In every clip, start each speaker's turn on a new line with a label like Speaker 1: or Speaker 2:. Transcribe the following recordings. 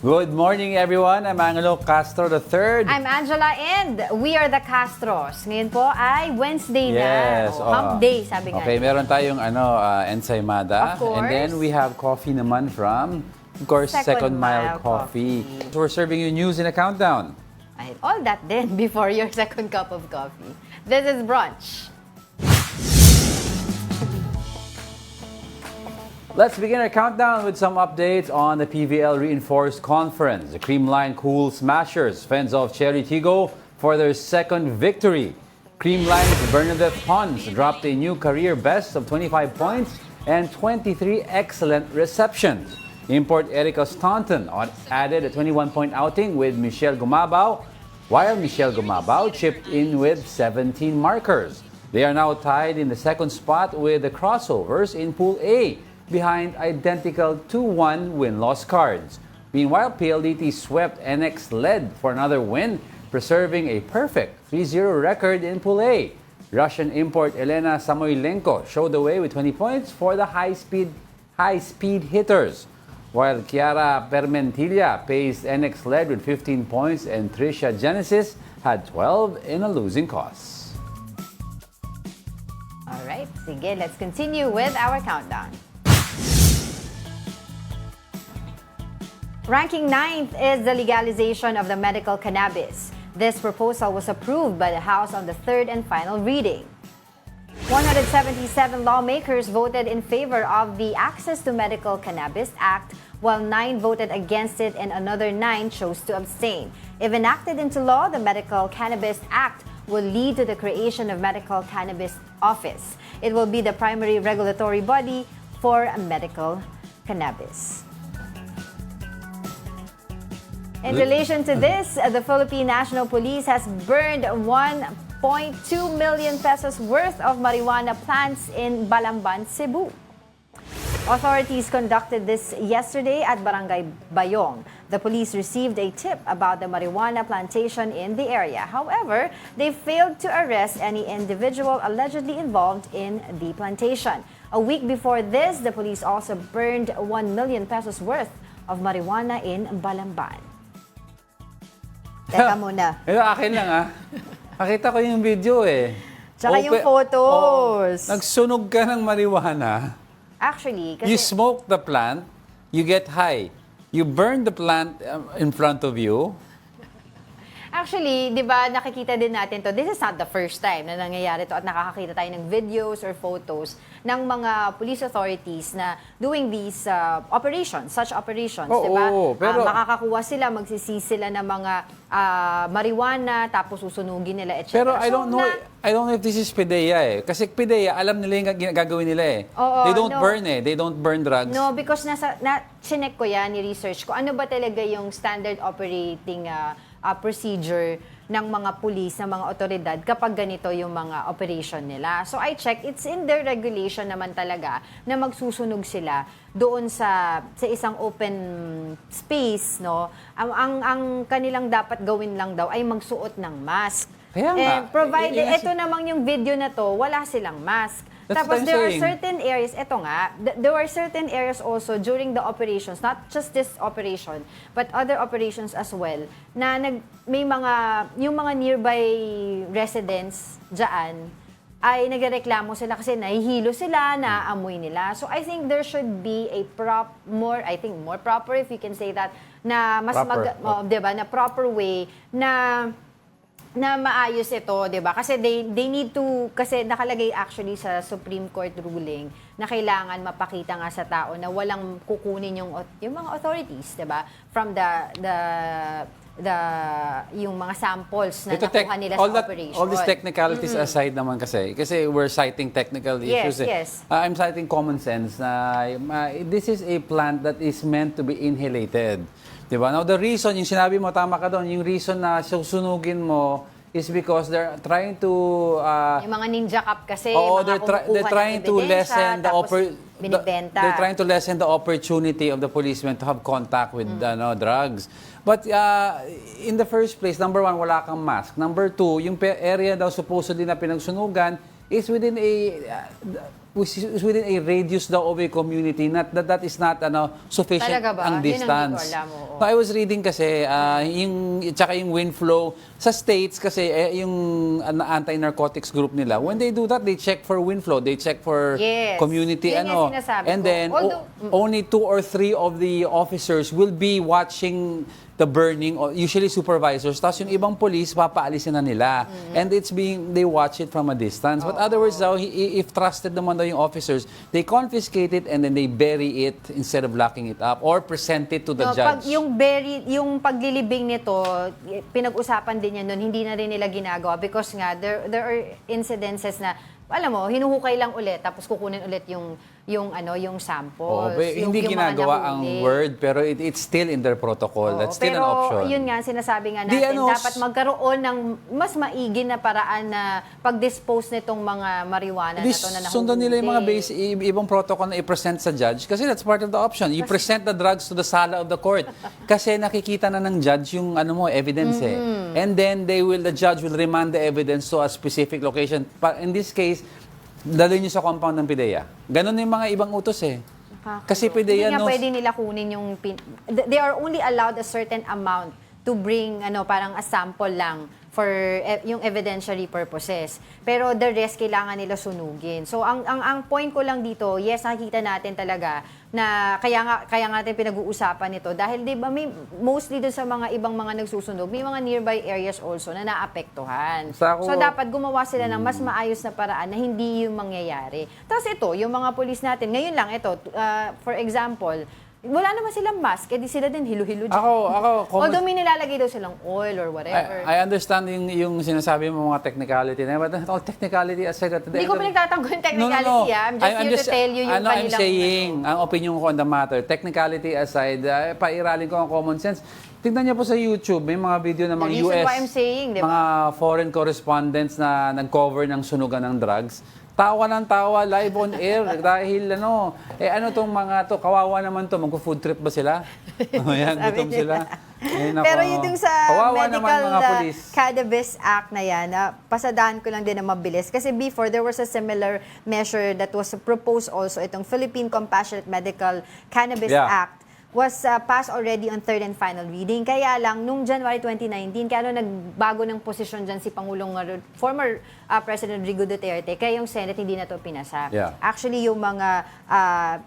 Speaker 1: Good morning, everyone. I'm Angelo Castro III.
Speaker 2: I'm Angela and we are the Castros. Ngayon po ay Wednesday
Speaker 1: Yes,
Speaker 2: na. Hump day, sabi nga.
Speaker 1: Okay, meron tayong ensaymada.
Speaker 2: Of course.
Speaker 1: And then we have coffee naman from, of course, Second Mile Coffee. So we're serving you news in a countdown.
Speaker 2: Ay, all that then before your second cup of coffee. This is Brunch.
Speaker 1: Let's begin our countdown with some updates on the PVL Reinforced Conference. The Creamline Cool Smashers fends off Cherry Tigo for their second victory. Creamline's Bernadette Pons dropped a new career best of 25 points and 23 excellent receptions. Import Erica Staunton added a 21-point outing with Michelle Gumabao, while Michelle Gumabao chipped in with 17 markers. They are now tied in the second spot with the Crossovers in Pool A, behind identical 2-1 win-loss cards. Meanwhile, PLDT swept NX led for another win, preserving a perfect 3-0 record in Pool A. Russian import Elena Samoylenko showed the way with 20 points for the high-speed hitters, while Chiara Permentilla paced NX led with 15 points and Tricia Genesis had 12 in a losing cause.
Speaker 2: Alright, sige, let's continue with our countdown. Ranking 9th is the legalization of the medical cannabis. This proposal was approved by the House on the third and final reading. 177 lawmakers voted in favor of the Access to Medical Cannabis Act, while 9 voted against it and another 9 chose to abstain. If enacted into law, the Medical Cannabis Act will lead to the creation of Medical Cannabis Office. It will be the primary regulatory body for medical cannabis. In relation to this, the Philippine National Police has burned 1.2 million pesos worth of marijuana plants in Balamban, Cebu. Authorities conducted this yesterday at Barangay Bayong. The police received a tip about the marijuana plantation in the area. However, they failed to arrest any individual allegedly involved in the plantation. A week before this, the police also burned 1 million pesos worth of marijuana in Balamban. Teka muna.
Speaker 1: Ito akin lang Nakita ko yung video
Speaker 2: Tsaka yung photos.
Speaker 1: Nagsunog ka ng marijuana.
Speaker 2: Actually, kasi
Speaker 1: You smoke the plant, you get high. You burn the plant in front of you.
Speaker 2: Actually, di ba, nakikita din natin to. This is not the first time na nangyayari to at nakakakita tayo ng videos or photos ng mga police authorities na doing these operations, such operations, di ba?
Speaker 1: Pero
Speaker 2: makakakuha sila, magsisisi sila ng mga marijuana, tapos susunugin nila, etc.
Speaker 1: Pero I don't know if this is PDEA Kasi PDEA, alam nila yung gagawin nila
Speaker 2: Oo,
Speaker 1: They don't burn They don't burn drugs.
Speaker 2: No, because chinek ko yan, ni-research ko, ano ba talaga yung standard operating procedure ng mga pulis, ng mga otoridad kapag ganito yung mga operation nila. So I checked, it's in their regulation naman talaga na magsusunog sila doon sa isang open space, no? Ang kanilang dapat gawin lang daw ay magsuot ng mask.
Speaker 1: Kaya nga.
Speaker 2: And provided, ito namang yung video na to, wala silang mask.
Speaker 1: That's
Speaker 2: Tapos
Speaker 1: what I'm
Speaker 2: there are
Speaker 1: saying.
Speaker 2: certain areas, eto nga, there were certain areas also during the operations, not just this operation, but other operations as well, na may yung mga nearby residents dyan, ay nagreklamo sila kasi nahihilo sila, naaamoy nila. So I think there should be a more proper, if you can say that, na mas diba, na proper way na maayos ito, 'di ba? Kasi they need to, kasi nakalagay actually sa Supreme Court ruling na kailangan mapakita nga sa tao na walang kukunin yung mga authorities, 'di ba? From yung mga samples na nakuha nila sa operation.
Speaker 1: All these technicalities aside naman kasi we're citing technical issues.
Speaker 2: Yes.
Speaker 1: I'm citing common sense na this is a plant that is meant to be inhalated. Diba? Now, the reason, yung sinabi mo, tama ka doon, yung reason na susunugin mo is because they're trying to...
Speaker 2: yung mga ninja cup kasi,
Speaker 1: they're trying to lessen
Speaker 2: binibenta.
Speaker 1: They're trying to lessen the opportunity of the policemen to have contact with drugs. But in the first place, number one, wala kang mask. Number two, yung area daw supposedly na pinagsunugan is within a radius daw of a community, not that is not sufficient
Speaker 2: Talaga ba?
Speaker 1: ang
Speaker 2: Yun ang
Speaker 1: distance.
Speaker 2: hindi ko alam, oo.
Speaker 1: No, I was reading kasi yung wind flow sa states kasi yung anti-narcotics group nila, when they do that, they check for wind flow, they check for
Speaker 2: Yes.
Speaker 1: community
Speaker 2: Yun yung sinasabi
Speaker 1: and
Speaker 2: ko.
Speaker 1: then only 2 or 3 of the officers will be watching the burning, usually supervisors, tapos yung ibang police, papaalisin na nila. And they watch it from a distance. But otherwise daw, if trusted naman daw yung officers, they confiscate it and then they bury it instead of locking it up or present it to the judge.
Speaker 2: Yung paglilibing nito, pinag-usapan din yan nun, hindi na rin nila ginagawa because nga, there are incidences na, alam mo, hinuhukay lang ulit, tapos kukunin ulit yung samples.
Speaker 1: Hindi
Speaker 2: yung
Speaker 1: ginagawa
Speaker 2: mga
Speaker 1: ang
Speaker 2: nahuli.
Speaker 1: word, pero it's still in their protocol. That's still an option.
Speaker 2: Pero yun nga, sinasabi nga natin, dapat magkaroon ng mas maigi na paraan na pag-dispose nitong mga marijuana na to na nahuhuli.
Speaker 1: Sundan nila yung mga ibang protocol na i-present sa judge kasi that's part of the option. You present the drugs to the sala of the court kasi nakikita na ng judge yung evidence And then the judge will remand the evidence to a specific location. In this case, dalhin nyo sa compound ng PIDEA. Ganon yung mga ibang utos Kasi PIDEA
Speaker 2: hindi nga pwede nila kunin yung they are only allowed a certain amount to bring parang a sample lang for yung evidentiary purposes. Pero the rest kailangan nila sunugin. So ang point ko lang dito, yes, nakikita natin talaga na kaya nga natin pinag-uusapan ito dahil 'di ba may mostly doon sa mga ibang mga nagsusunog, may mga nearby areas also na naapektuhan. So dapat gumawa sila ng mas maayos na paraan na hindi yung mangyayari. Tapos ito, yung mga pulis natin, ngayon lang ito, for example, wala naman silang mask, edi sila din hilo-hilo dyan. Although may nilalagay daw silang oil or whatever.
Speaker 1: I understand yung sinasabi mo mga technicality na, but technicality aside,
Speaker 2: hindi ko pinagtatanggol yung technicality. I'm just here to tell you yung kanilang...
Speaker 1: I'm saying, ang opinion ko on the matter, technicality aside, pairalin ko ang common sense. Tignan niyo po sa YouTube, may mga video ng mga US,
Speaker 2: why I'm saying, diba?
Speaker 1: Mga foreign correspondents na nag-cover ng sunugan ng drugs. Tawa ng tawa, live on air, dahil tong mga to, kawawa naman to, mag-food trip ba sila? Ayan, gutom sila.
Speaker 2: Pero yung sa Medical
Speaker 1: police.
Speaker 2: Cannabis Act na yan, pasadahan ko lang din na mabilis. Kasi before, there was a similar measure that was proposed also, itong Philippine Compassionate Medical Cannabis Act, was passed already on third and final reading. Kaya lang, nung January 2019, kaya nagbago ng posisyon dyan si former President Rodrigo Duterte, kaya yung Senate hindi na to pinasa. Actually, yung mga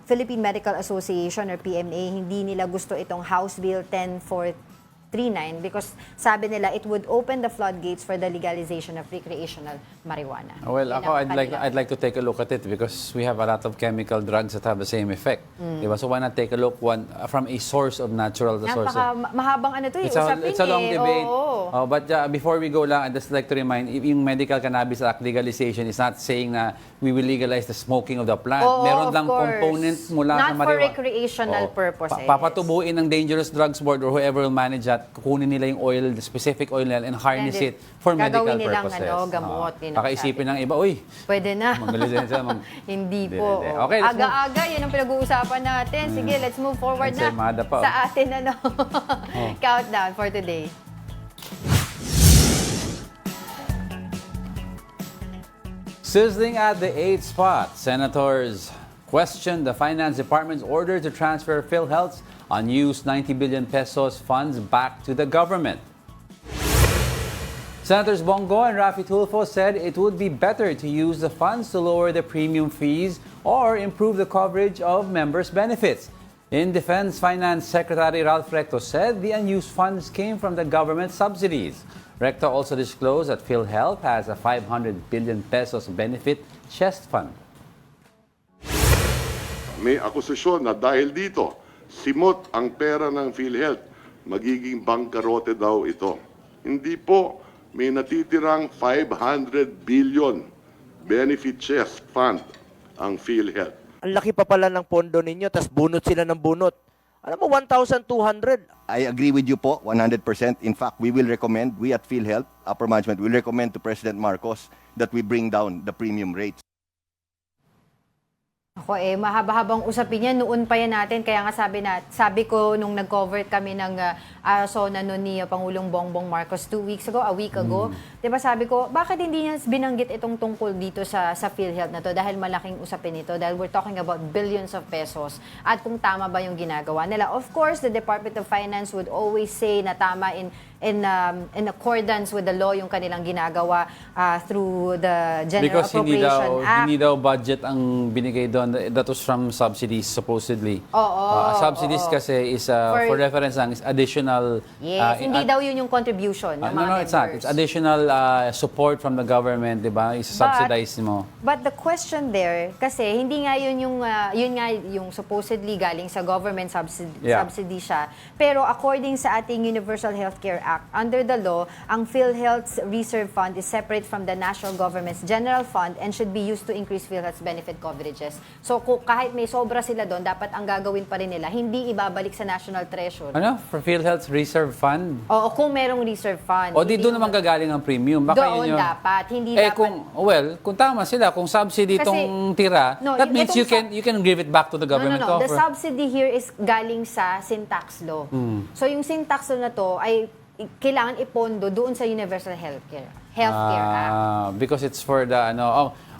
Speaker 2: Philippine Medical Association or PMA, hindi nila gusto itong House Bill 10439 because sabi nila it would open the floodgates for the legalization of recreational marijuana.
Speaker 1: Well, I'd like to take a look at it because we have a lot of chemical drugs that have the same effect. Diba? So why not take a look from a source of natural source?
Speaker 2: Mahabang usapin
Speaker 1: it's a long debate.
Speaker 2: Oo.
Speaker 1: But before we go lang, I'd just like to remind, yung Medical Cannabis Act legalization is not saying na we will legalize the smoking of the plant. Meron lang component mula sa marijuana.
Speaker 2: Not for recreational purposes.
Speaker 1: Papatubuin ng Dangerous Drugs Board or whoever will manage that, kukunin nila yung oil, the specific oil nila, and harness it for medical purposes.
Speaker 2: Gagawin nilang gamot.
Speaker 1: Kakaisipin ng iba,
Speaker 2: pwede na. Hindi po.
Speaker 1: Okay,
Speaker 2: aga-aga, yun ang pinag-uusapan natin. Sige, let's move forward na sa atin countdown for today.
Speaker 1: Sizzling at the 8th spot, senators questioned the Finance Department's order to transfer PhilHealth's unused 90 billion pesos funds back to the government. Senators Bongo and Raffy Tulfo said it would be better to use the funds to lower the premium fees or improve the coverage of members' benefits. In Defense Finance Secretary Ralph Recto said the unused funds came from the government subsidies. Recto also disclosed that PhilHealth has a 500 billion pesos benefit chest fund.
Speaker 3: May akusasyon na dahil dito, simot ang pera ng PhilHealth, magiging bangkarote daw ito. Hindi po, may natitirang 500 billion benefit chest fund ang PhilHealth.
Speaker 4: Ang laki pa pala ng pondo ninyo, tas bunot sila ng bunot. Alam mo, 1,200.
Speaker 5: I agree with you po, 100%. In fact, we at PhilHealth, upper management, will recommend to President Marcos that we bring down the premium rates.
Speaker 2: Ako mahaba-habang usapin yan. Noon pa yan natin. Kaya nga sabi ko nung nag-cover kami ng zona noon ni Pangulong Bongbong Marcos 2 weeks ago, a week ago. Diba sabi ko, bakit hindi niya binanggit itong tungkol dito sa PhilHealth na to? Dahil malaking usapin ito. Dahil we're talking about billions of pesos. At kung tama ba yung ginagawa nila. Of course, the Department of Finance would always say na tama in accordance with the law yung kanilang ginagawa through the General
Speaker 1: Because
Speaker 2: Appropriation Act.
Speaker 1: hindi daw budget ang binigay doon. That was from subsidies, supposedly. Subsidies kasi is, for reference lang, is additional...
Speaker 2: Yes, hindi daw yun yung contribution ng mga members.
Speaker 1: It's not. It's additional support from the government, di ba? Isa-subsidize mo.
Speaker 2: But the question there, kasi hindi nga yun nga yung supposedly galing sa government subsidy siya. Pero according sa ating Universal Healthcare Act, under the law, ang PhilHealth's Reserve Fund is separate from the national government's general fund and should be used to increase PhilHealth's benefit coverages. So kahit may sobra sila doon, dapat ang gagawin pa rin nila, hindi ibabalik sa National Treasury.
Speaker 1: Ano? For PhilHealth's Reserve Fund?
Speaker 2: Oo, kung merong reserve fund.
Speaker 1: O di doon naman gagaling ang premium. Baka
Speaker 2: doon
Speaker 1: yun yung...
Speaker 2: dapat. Hindi dapat...
Speaker 1: Kung tama sila, kung subsidy
Speaker 2: Kasi,
Speaker 1: itong tira, that means you can give it back to the government
Speaker 2: No. The
Speaker 1: coffer.
Speaker 2: subsidy here is galing sa sin tax law. So yung sin tax law na to ay kailangan ipondo doon sa Universal Healthcare Act.
Speaker 1: Because it's for the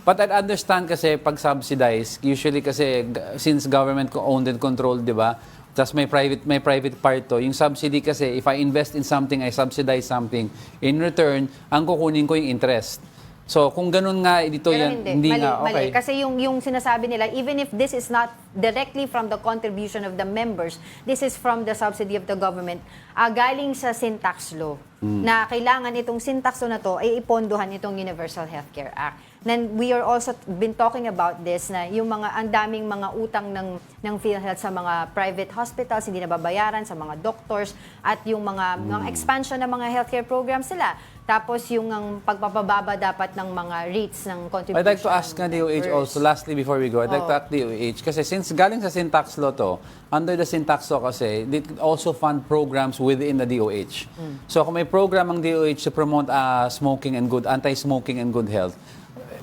Speaker 1: but I understand kasi pag subsidized, usually kasi since government owned and controlled, 'di ba? Tapos may private part to. Yung subsidy kasi, if I invest in something, I subsidize something. In return, ang kukunin ko yung interest. So, kung ganun nga, dito
Speaker 2: pero
Speaker 1: yan, hindi
Speaker 2: mali,
Speaker 1: nga, okay.
Speaker 2: Mali. Kasi yung sinasabi nila, even if this is not directly from the contribution of the members, this is from the subsidy of the government, galing sa sin tax law, na kailangan itong sin tax law na to ay ipondohan itong Universal Healthcare Act. Then we are also been talking about this na yung ang daming mga utang ng PhilHealth sa mga private hospitals hindi nababayaran sa mga doctors at yung mga expansion ng mga healthcare programs sila. Tapos yung ang pagpapababa dapat ng mga rates ng contribution.
Speaker 1: I'd like to ask DOH also, lastly before we go, I'd like to ask DOH, kasi since galing sa sin tax law to, under the sin tax law kasi, they also fund programs within the DOH. So kung may program ang DOH to promote anti-smoking and good health,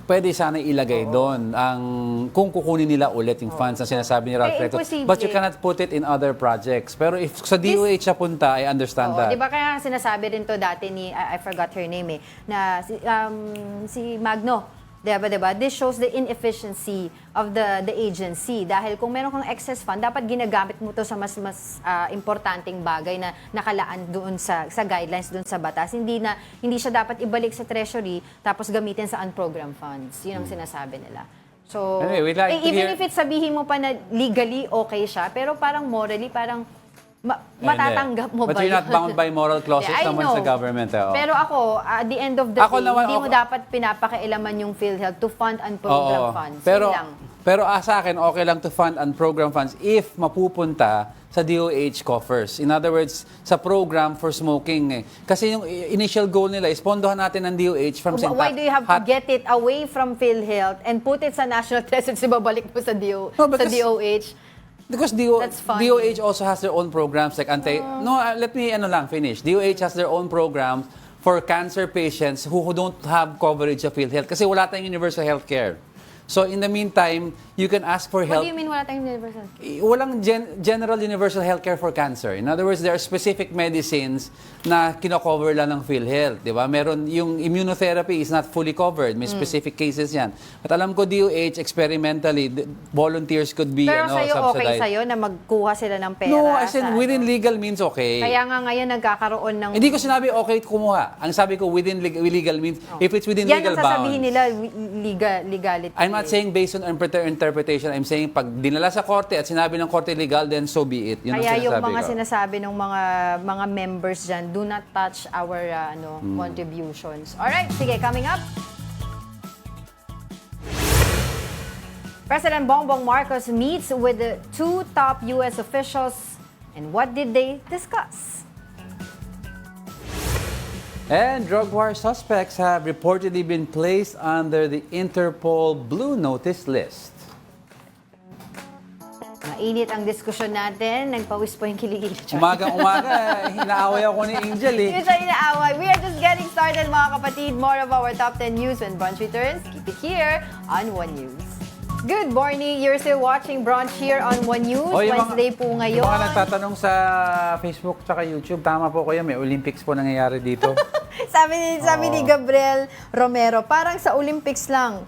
Speaker 1: pwede sana ilagay doon ang kung kukunin nila ulit yung funds na sinasabi ni Ralph Recto. But you cannot put it in other projects. Pero if sa DOH siya punta, I understand that.
Speaker 2: Di ba kaya sinasabi rin to dati ni, I forgot her name na si Magno. Diba? This shows the inefficiency of the agency. Dahil kung meron kang excess fund, dapat ginagamit mo to sa mas importanteng bagay na nakalaan doon sa guidelines doon sa batas. Hindi siya dapat ibalik sa treasury tapos gamitin sa unprogrammed funds. Yun ang sinasabi nila. So,
Speaker 1: anyway, we'd like to
Speaker 2: even
Speaker 1: hear...
Speaker 2: if sabihin mo pa na legally okay siya, pero parang morally, parang matatanggap mo
Speaker 1: But
Speaker 2: ba
Speaker 1: you're not bound by moral clauses naman sa government.
Speaker 2: Pero ako, at the end of the day, hindi mo dapat pinapakialaman yung PhilHealth to fund unprogrammed funds.
Speaker 1: Pero sa akin, okay lang to fund unprogrammed funds if mapupunta sa DOH coffers. In other words, sa program for smoking. Kasi yung initial goal nila is pondohan natin ng DOH from
Speaker 2: Why do you have to get it away from PhilHealth and put it sa National Treasury babalik mo sa DOH?
Speaker 1: Because DOH also has their own programs like let me finish. DOH has their own programs for cancer patients who don't have coverage of PhilHealth kasi wala tayong universal healthcare. So in the meantime, you can ask for help.
Speaker 2: What do you mean wala tayong universal?
Speaker 1: Walang general universal healthcare for cancer. In other words, there are specific medicines na kino-cover lang ng PhilHealth, di ba? Meron yung immunotherapy is not fully covered. May specific cases yan. At alam ko DOH experimentally volunteers could be
Speaker 2: pero
Speaker 1: subsidized.
Speaker 2: Pero okay sa'yo na magkuha sila ng pera?
Speaker 1: No, as in within legal means okay.
Speaker 2: Kaya nga ngayon nagkakaroon ng...
Speaker 1: Hindi ko sinabi okay kumuha. Ang sabi ko within legal means if it's within legal bounds.
Speaker 2: Yan ang sasabihin nila legality.
Speaker 1: I'm not saying based on interpretation. I'm saying pag dinala sa korte at sinabi ng korte legal, then so be it. Yun
Speaker 2: kaya yung mga
Speaker 1: ko.
Speaker 2: sinasabi ng mga members dyan, do not touch our contributions. Alright, sige, coming up. President Bongbong Marcos meets with the two top U.S. officials. And what did they discuss?
Speaker 1: And drug war suspects have reportedly been placed under the Interpol Blue Notice list.
Speaker 2: Mainit ang diskusyon natin. Nagpawis po yung kiligili.
Speaker 1: Umaga, hinaaway ako ni Angel eh.
Speaker 2: Yun siya inaaway. We are just getting started mga kapatid. More of our top 10 news when Brunch returns. Keep it here on One News. Good morning. You're still watching Brunch here on One News.
Speaker 1: O, yung
Speaker 2: Wednesday po ngayon.
Speaker 1: Yung mga nagtatanong sa Facebook tsaka YouTube, tama po kayo, may Olympics po nangyayari dito.
Speaker 2: sabi ni Gabriel Romero, parang sa Olympics lang,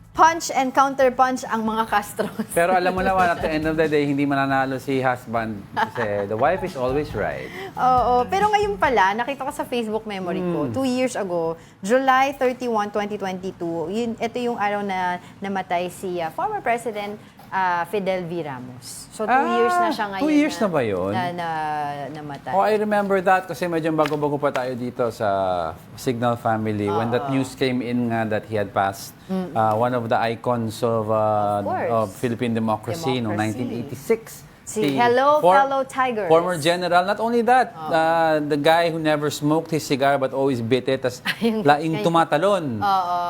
Speaker 2: punch and counter-punch ang mga Castro.
Speaker 1: Pero alam mo naman, at the end of the day, hindi mananalo si husband kasi the wife is always right.
Speaker 2: Oo. Pero ngayon pala, nakita ko sa Facebook memory ko, 2 years ago, July 31, 2022, ito yung araw na namatay si former President Fidel V. Ramos. So, 2 years na siya ngayon.
Speaker 1: 2 years na ba yun?
Speaker 2: Namatay.
Speaker 1: Oh, I remember that kasi medyo bago-bago pa tayo dito sa Signal family. When that news came in that he had passed, one of the icons of Philippine democracy noong 1986.
Speaker 2: Hello, fellow Tigers.
Speaker 1: Former general. Not only that, the guy who never smoked his cigar but always bit it, tas laing tumatalon.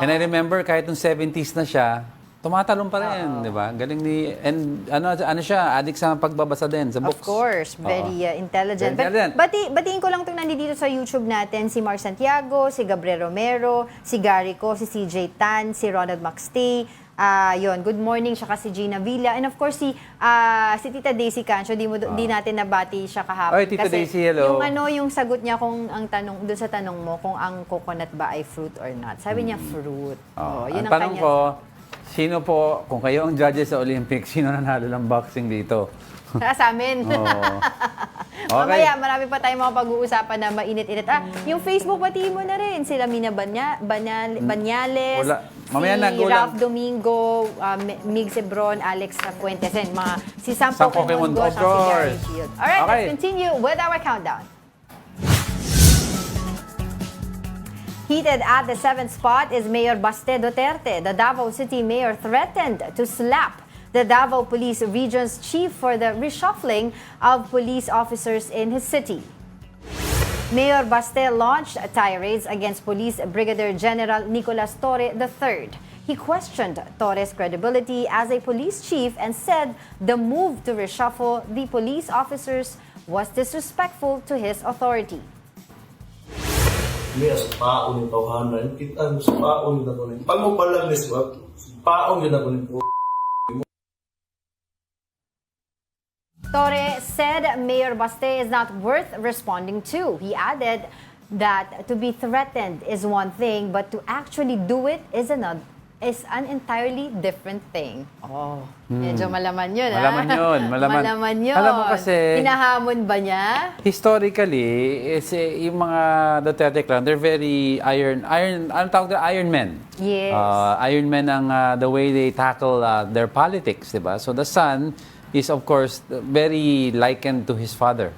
Speaker 1: And I remember kahit nung 70s na siya, tumatalon pa rin, di ba? Galing ni... And ano siya, addict sa pagbabasa din, sa books.
Speaker 2: Of course, very intelligent.
Speaker 1: Very intelligent.
Speaker 2: Batiin ko lang itong nandito sa YouTube natin, si Mark Santiago, si Gabriel Romero, si Gary Co, si CJ Tan, si Ronald Maxtay, good morning, siya si Gina Villa, and of course si Tita Daisy Cancio, di natin nabati siya kahapon.
Speaker 1: Oy, Tita Daisy, hello.
Speaker 2: Yung sagot niya kung ang tanong, doon sa tanong mo, kung ang coconut ba ay fruit or not. Sabi niya fruit.
Speaker 1: Ang
Speaker 2: Yun ang
Speaker 1: tanong
Speaker 2: kanya.
Speaker 1: ko, sino po, kung kayo ang judges sa Olympics, sino nanalo ng boxing dito?
Speaker 2: Sa amin.
Speaker 1: Okay.
Speaker 2: Mamaya, marami pa tayong mga pag-uusapan na mainit-init. Yung Facebook, batiin mo na rin. Sila Mina Banyales,
Speaker 1: Mamaya
Speaker 2: si
Speaker 1: nagulang.
Speaker 2: Ralph Domingo, Mig Sebron, Alex Fuentesen, si Sam Pokemon Go,
Speaker 1: of
Speaker 2: si Gary
Speaker 1: course.
Speaker 2: Field. Alright,
Speaker 1: Okay.
Speaker 2: let's continue with our countdown. Heated at the 7th spot is Mayor Baste Duterte. The Davao City mayor threatened to slap the Davao Police Region's chief for the reshuffling of police officers in his city. Mayor Baste launched tirades against Police Brigadier General Nicolas Torre III. He questioned Torre's credibility as a police chief and said the move to reshuffle the police officers was disrespectful to his authority.
Speaker 6: May sa paon yung tawhanan, kita sa paon yung nakunin. Pag mo palang niswap, paon yung nakunin po.
Speaker 2: Torre said Mayor Baste is not worth responding to. He added that to be threatened is one thing, but to actually do it is an entirely different thing. Medyo malaman yun,
Speaker 1: Malaman yun,
Speaker 2: Malaman yun.
Speaker 1: Alam mo kasi,
Speaker 2: hinahamon ba niya?
Speaker 1: historically, yung mga Duterte clan, they're very anong tawag nila? Iron men.
Speaker 2: Yes.
Speaker 1: Iron men ang the way they tackle their politics, di ba? So the son is of course very likened to his father.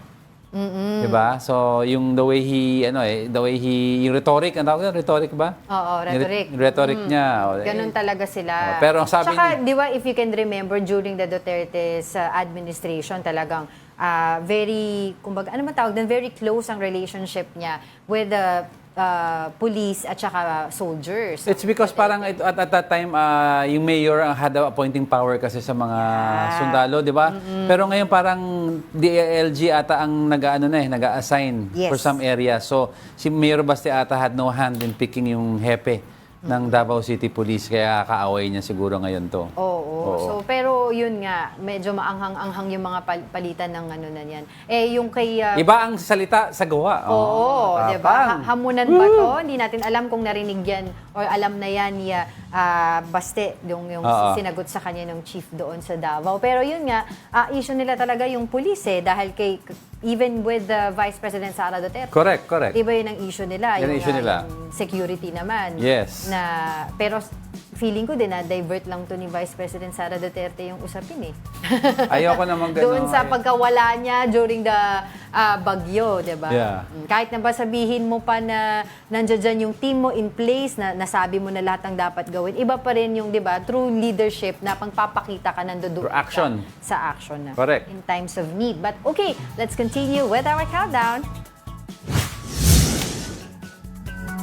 Speaker 1: Diba? So, yung the way he, yung rhetoric, ang tawag nila, rhetoric ba?
Speaker 2: Oo, rhetoric.
Speaker 1: Yung rhetoric niya.
Speaker 2: Ganun talaga sila.
Speaker 1: Pero ang sabi
Speaker 2: Tsaka, di ba, if you can remember, during the Duterte's administration, talagang very, kumbaga, ano man tawag din, very close ang relationship niya with the police at saka soldiers.
Speaker 1: It's because parang at that time, yung mayor had the appointing power kasi sa mga sundalo, di ba? Pero ngayon parang DILG ata ang nag-a-assign for some area. So, si Mayor Baste ata had no hand in picking yung hepe ng Davao City Police, kaya kaaway niya siguro ngayon to.
Speaker 2: Oo. So, pero yun nga, medyo maanghang-anghang yung mga palitan ng ano na yan. Yung kay...
Speaker 1: Iba ang salita sa gawa.
Speaker 2: Oo, di ba? Hamunan ba to? Hindi natin alam kung narinig yan or alam na yan ni Baste, yung sinagot sa kanya ng chief doon sa Davao. Pero yun nga, issue nila talaga yung police dahil kay even with the Vice President Sara Duterte.
Speaker 1: Correct.
Speaker 2: Iba yun ang issue nila.
Speaker 1: Yan ang issue nila.
Speaker 2: Yung security naman.
Speaker 1: Yes.
Speaker 2: Pero feeling ko din na divert lang to ni Vice President Sara Duterte yung usapin
Speaker 1: Ayoko naman gano'n.
Speaker 2: Doon sa pagkawala niya during the bagyo, di ba?
Speaker 1: Yeah.
Speaker 2: Kahit na ba sabihin mo pa na nandiyan dyan yung team mo in place, na nasabi mo na lahat ng dapat gawin, iba pa rin yung, di ba, true leadership na pangpapakita ka nandoon
Speaker 1: action.
Speaker 2: Sa action na.
Speaker 1: Correct.
Speaker 2: In times of need. But okay, let's continue with our countdown.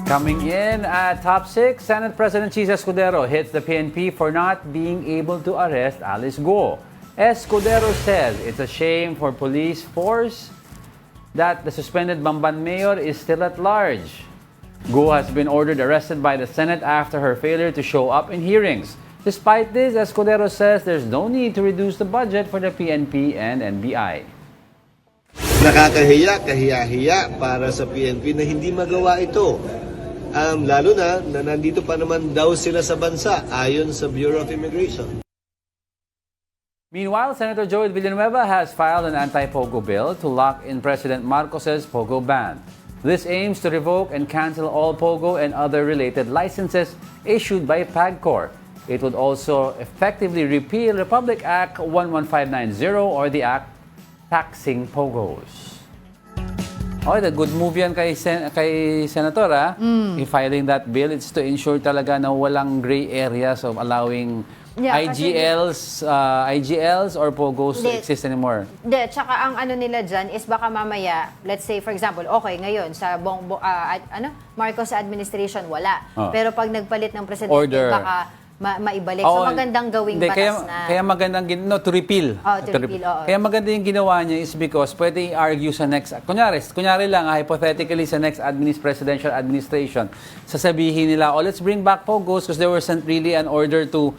Speaker 1: Coming in at top 6, Senate President Cheese Escudero hits the PNP for not being able to arrest Alice Guo. Escudero says it's a shame for police force that the suspended Bamban mayor is still at large. Guo has been ordered arrested by the Senate after her failure to show up in hearings. Despite this, Escudero says there's no need to reduce the budget for the PNP and NBI.
Speaker 7: Nakakahiya, kahiya-hiya para sa PNP na hindi magawa ito. Lalo na nandito pa naman daw sila sa bansa ayon sa Bureau of Immigration.
Speaker 1: Meanwhile, Senator Joel Villanueva has filed an anti-POGO bill to lock in President Marcos's POGO ban. This aims to revoke and cancel all POGO and other related licenses issued by PAGCOR. It would also effectively repeal Republic Act 11590 or the act taxing POGOs. Okay, the good move yan kay Senator, I-filing that bill. It's to ensure talaga na walang gray areas of allowing IGLs or POGOs to exist anymore.
Speaker 2: Tsaka ang ano nila dyan is baka mamaya, let's say for example, okay, ngayon sa Marcos administration, wala. Pero pag nagpalit ng presidente,
Speaker 1: Order.
Speaker 2: baka maibalik. So magandang gawing batas na.
Speaker 1: Kaya magandang, to repeal.
Speaker 2: To repeal, oo.
Speaker 1: Kaya maganda yung ginawa niya is because pwede i-argue sa next, kunyari lang, hypothetically sa next presidential administration, sasabihin nila, let's bring back POGOs because there wasn't really an order to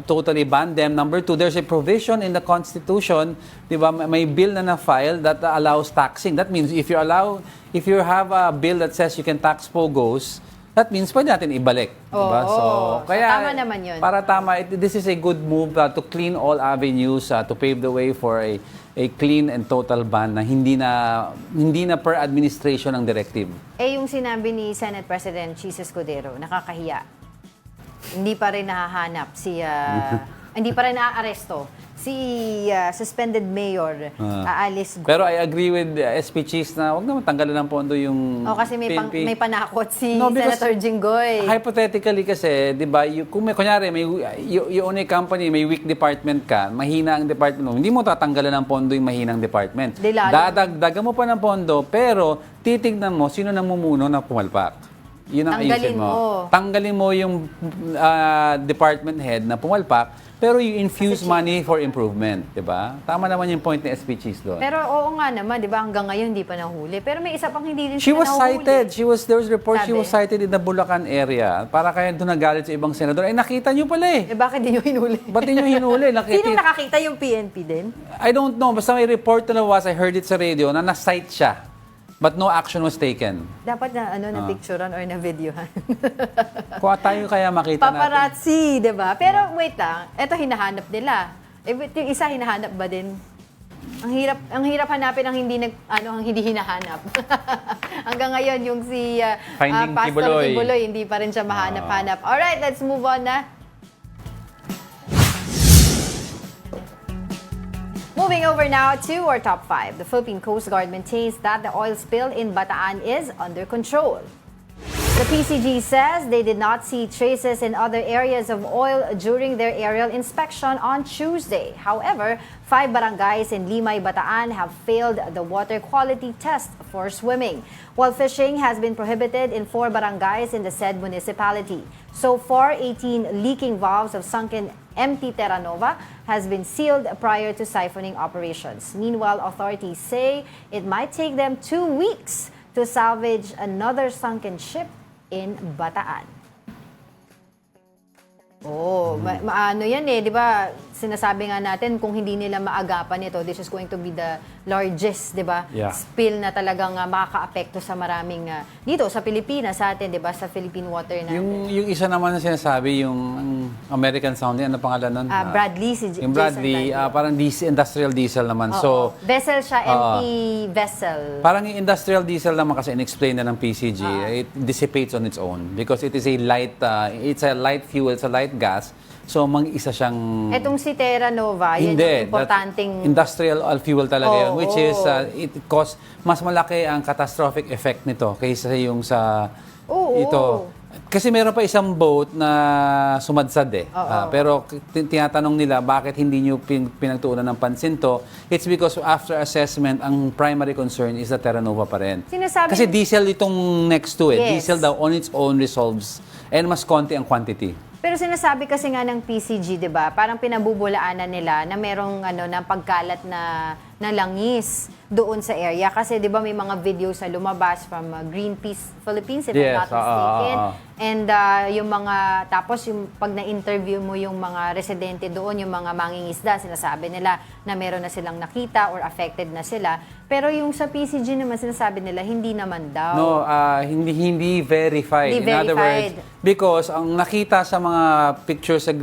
Speaker 1: totally ban them. Number two, there's a provision in the Constitution, di ba, may bill na na-file that allows taxing. That means if you have a bill that says you can tax POGOs, that means pwede natin ibalik. Diba? So, kaya,
Speaker 2: tama naman yun.
Speaker 1: Para tama, this is a good move to clean all avenues, to pave the way for a clean and total ban na hindi na per administration ang directive.
Speaker 2: Yung sinabi ni Senate President Chis Escudero, nakakahiya. Hindi pa rin nahahanap hindi pa rin naaaresto si suspended mayor Alice Guo.
Speaker 1: Pero I agree with SP Cheese na wag naman tanggalan ng pondo yung
Speaker 2: kasi
Speaker 1: PNP.
Speaker 2: may panakot si Senator Jinggoy.
Speaker 1: Hypothetically kasi, 'di ba, kung kunyari you own a company, may weak department ka, mahina ang department mo, hindi mo tatanggalan ng pondo yung mahinang department. Dadagdagan mo pa ng pondo, pero titignan mo sino namumuno na pumalpak. Yun ang ayusin mo. Tanggalin mo yung department head na pumalpak, pero you infuse money for improvement, di ba? Tama naman yung point ni SP Cheese doon.
Speaker 2: Pero oo nga naman, di ba, hanggang ngayon hindi pa nahuli. Pero may isa pang hindi din
Speaker 1: She was
Speaker 2: nahuli.
Speaker 1: cited. There was report she was cited in the Bulacan area. Para kaya doon nagalit sa ibang senador. Nakita nyo pala eh.
Speaker 2: Bakit di nyo hinuli?
Speaker 1: Ba't di nyo hinuli?
Speaker 2: Sino nakakita yung PNP din?
Speaker 1: I don't know. Basta may report na I heard it sa radio na na-cite siya. But no action was taken.
Speaker 2: Dapat na picturean or na videohan.
Speaker 1: Kung tayo kaya makita natin.
Speaker 2: Paparazzi, di ba? Pero wait lang, eto hinahanap nila. Yung isa hinahanap ba din? Ang hirap hanapin ang hindi hinahanap. Hanggang ngayon yung si Pastor Tibuloy, hindi pa rin siya mahanap-hanap. Alright, let's move on na. Moving over now to our top 5. The Philippine Coast Guard maintains that the oil spill in Bataan is under control. The PCG says they did not see traces in other areas of oil during their aerial inspection on Tuesday. However, 5 barangays in Limay, Bataan have failed the water quality test for swimming, while fishing has been prohibited in 4 barangays in the said municipality. So far, 18 leaking valves of sunken empty Terra Nova has been sealed prior to siphoning operations. Meanwhile, authorities say it might take them 2 weeks to salvage another sunken ship in Bataan. Ano yan eh, di ba? Sinasabi nga natin kung hindi nila maagapan ito, this is going to be the largest, di ba?
Speaker 1: Yeah.
Speaker 2: Spill na talagang makaka-apekto sa maraming dito sa Pilipinas sa atin, di ba? Sa Philippine water natin.
Speaker 1: Yung isa naman na sinasabi, yung American sounding, ano pangalan nun?
Speaker 2: Bradley,
Speaker 1: yung Bradley, parang industrial diesel naman. So,
Speaker 2: vessel siya, empty vessel.
Speaker 1: Parang yung industrial diesel naman kasi in-explain na ng PCG, it dissipates on its own because it is a light, it's a light fuel, it's a light gas. So, mag-isa siyang...
Speaker 2: Etong si Terra Nova, yan yung importanteng...
Speaker 1: Industrial fuel talaga yun, which is, it cause, mas malaki ang catastrophic effect nito kaysa yung sa ito. Kasi meron pa isang boat na sumadsad eh. Pero tinatanong nila, bakit hindi nyo pinagtuunan ng pansin to? It's because after assessment, ang primary concern is the Terra Nova pa rin. Kasi diesel itong next to it.
Speaker 2: Yes.
Speaker 1: Diesel daw on its own resolves and mas konti ang quantity.
Speaker 2: Pero sinasabi kasi nga ng PCG, 'di ba? Parang pinabubulaanan nila na merong na pagkalat na na langis doon sa area. Kasi di ba may mga videos na lumabas from Greenpeace Philippines, if I'm not mistaken. And yung mga, tapos yung pag na-interview mo yung mga residente doon, yung mga mangingisda, sinasabi nila na meron na silang nakita or affected na sila. Pero yung sa PCG naman, sinasabi nila, hindi naman daw.
Speaker 1: No, hindi verified.
Speaker 2: Hindi
Speaker 1: In other
Speaker 2: verified.
Speaker 1: words, because ang nakita sa mga pictures sa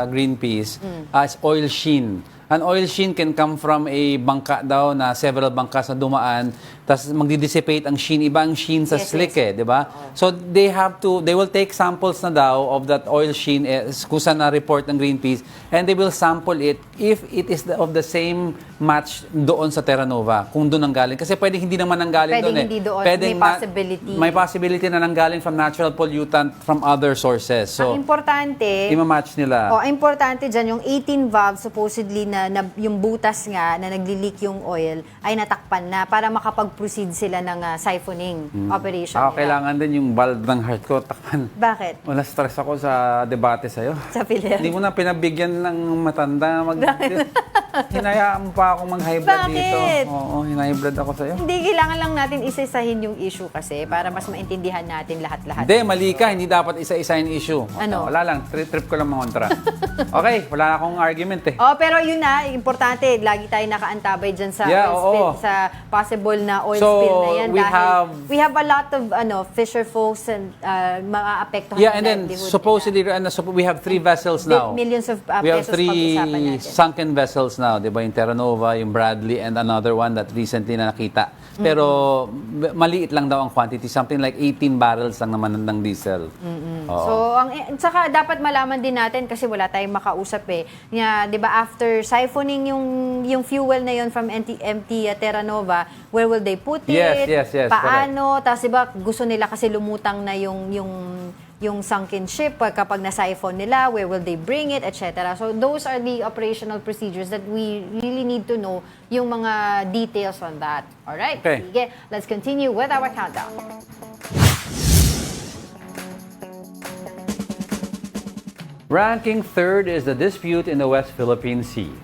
Speaker 1: Greenpeace as oil sheen. An oil sheen can come from a bangka daw na several bangkas na dumaan, tapos magdi-dissipate ang sheen. Iba ang sheen sa slick di ba? So they will take samples na daw of that oil sheen kung saan na-report ng Greenpeace, and they will sample it if it is of the same match doon sa Terra Nova, kung doon ang galing. Kasi pwede hindi naman nanggaling doon
Speaker 2: Pwede hindi doon. May possibility.
Speaker 1: May possibility na nanggaling from natural pollutant from other sources. So,
Speaker 2: ang importante,
Speaker 1: ima-match nila.
Speaker 2: ang importante dyan, yung 18 valves supposedly na yung butas nga na nagli-leak yung oil ay natakpan na para makapag-proceed sila ng siphoning operation nila.
Speaker 1: Kailangan din yung valve ng heart ko takpan.
Speaker 2: Bakit?
Speaker 1: Wala stress ako sa debate sa'yo.
Speaker 2: Sa PhilHealth?
Speaker 1: Hindi mo na pinabigyan ng matanda. Hinayaan mo pa akong mag-high blood dito.
Speaker 2: Bakit?
Speaker 1: Oo, high blood ako sa'yo.
Speaker 2: Hindi, kailangan lang natin isa-isahin yung issue kasi para mas maintindihan natin lahat-lahat.
Speaker 1: Hindi, mali ka. Hindi dapat isa-isahin issue.
Speaker 2: Ano?
Speaker 1: Wala lang. Trip ko lang mangontra. Okay, wala na akong argument eh.
Speaker 2: Pero yun na, importante, lagi tayo nakaantabay dyan sa oil spill, sa possible na oil
Speaker 1: So,
Speaker 2: spill na yan.
Speaker 1: we
Speaker 2: We have a lot of fisher folks and mga apektuhan
Speaker 1: Yeah, and
Speaker 2: ng
Speaker 1: then
Speaker 2: livelihood
Speaker 1: supposedly we have 3 vessels now.
Speaker 2: Millions of
Speaker 1: We have
Speaker 2: pesos pag-usapan
Speaker 1: 3
Speaker 2: natin.
Speaker 1: sunken vessels now, 'di ba? Yung Terra Nova, yung Bradley, and another one that recently na nakita. Pero maliit lang daw ang quantity, something like 18 barrels lang naman ng diesel. Oo.
Speaker 2: So, saka dapat malaman din natin kasi wala tayong makausap nga, 'di ba, after siphoning yung fuel na yon from empty Terra Nova, where will they put it?
Speaker 1: Yes,
Speaker 2: Paano? Tapos 'di ba, gusto nila kasi lumutang na yung sunken ship kapag na-siphon nila, where will they bring it, etc. So those are the operational procedures that we really need to know yung mga details on that. Alright?
Speaker 1: Okay.
Speaker 2: Sige, let's continue with our countdown.
Speaker 1: Ranking third is the dispute in the West Philippine Sea.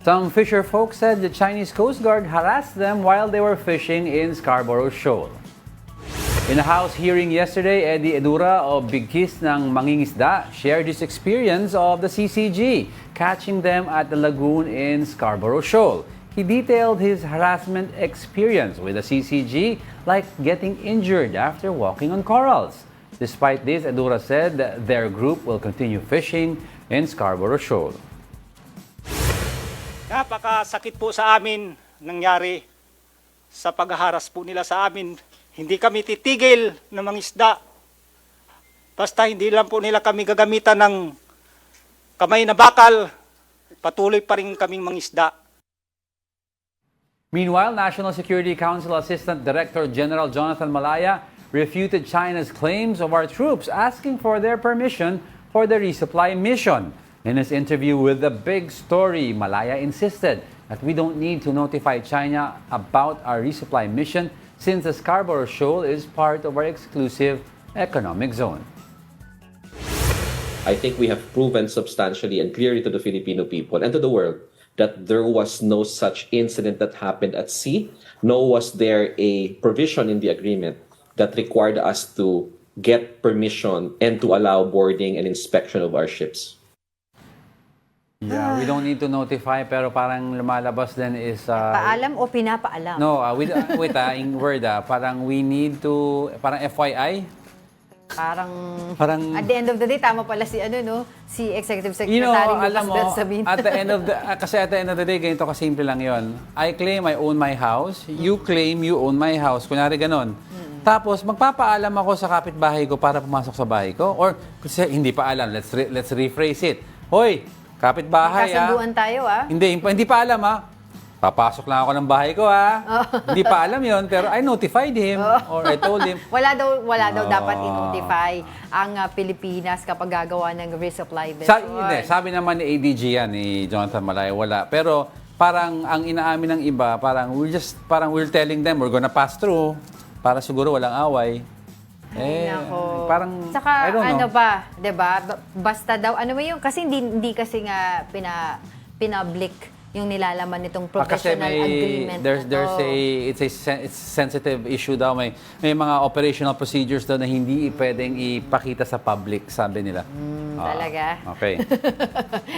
Speaker 1: Some fisher folk said the Chinese Coast Guard harassed them while they were fishing in Scarborough Shoal. In a House hearing yesterday, Eddie Edura of Bigkis ng Mangingisda shared his experience of the CCG catching them at the lagoon in Scarborough Shoal. He detailed his harassment experience with the CCG, like getting injured after walking on corals. Despite this, Edura said that their group will continue fishing in Scarborough Shoal.
Speaker 8: Napakasakit po sa amin nangyari sa paghaharas po nila sa amin. Hindi kami titigil na mangisda. Basta hindi lang po nila kami gagamitan ng kamay na bakal, patuloy pa rin kaming mangisda.
Speaker 1: Meanwhile, National Security Council Assistant Director General Jonathan Malaya refuted China's claims of our troops asking for their permission for the resupply mission. In his interview with The Big Story, Malaya insisted that we don't need to notify China about our resupply mission since the Scarborough Shoal is part of our exclusive economic zone.
Speaker 9: I think we have proven substantially and clearly to the Filipino people and to the world that there was no such incident that happened at sea, nor was there a provision in the agreement that required us to get permission and to allow boarding and inspection of our ships.
Speaker 1: Yeah, we don't need to notify, pero parang lumalabas din is...
Speaker 2: Paalam o pinapaalam?
Speaker 1: No, in word, parang we need to, parang FYI.
Speaker 2: Parang at the end of the day, tama pala si si Executive Secretary
Speaker 1: alam mo,
Speaker 2: sabihin.
Speaker 1: at the end of the, kasi at the end of the day, ganito kasimple lang yon. I claim I own my house, you claim you own my house. Kunyari ganon. Tapos, magpapaalam ako sa kapitbahay ko para pumasok sa bahay ko. Or, kasi hindi pa alam, let's rephrase it. Hoy, kapitbahay,
Speaker 2: kasunduan tayo,
Speaker 1: Hindi pa alam, Papasok lang ako ng bahay ko, Hindi pa alam yon, pero I notified him or I told him.
Speaker 2: Wala daw dapat i-notify ang Pilipinas kapag gagawa ng resupply mission.
Speaker 1: Sabi naman ni ADG yan, ni Jonathan Malaya, wala. Pero parang ang inaamin ng iba, we're telling them we're gonna pass through para siguro walang away.
Speaker 2: Nako.
Speaker 1: Parang,
Speaker 2: saka
Speaker 1: I don't know.
Speaker 2: ba, 'di ba? Basta daw, kasi hindi kasi nga pina-public yung nilalaman nitong
Speaker 1: Kasi
Speaker 2: provisional agreement
Speaker 1: there's
Speaker 2: na to.
Speaker 1: it's sensitive issue daw, may mga operational procedures daw na hindi pwedeng ipakita sa public, sabi nila.
Speaker 2: Talaga?
Speaker 1: Okay.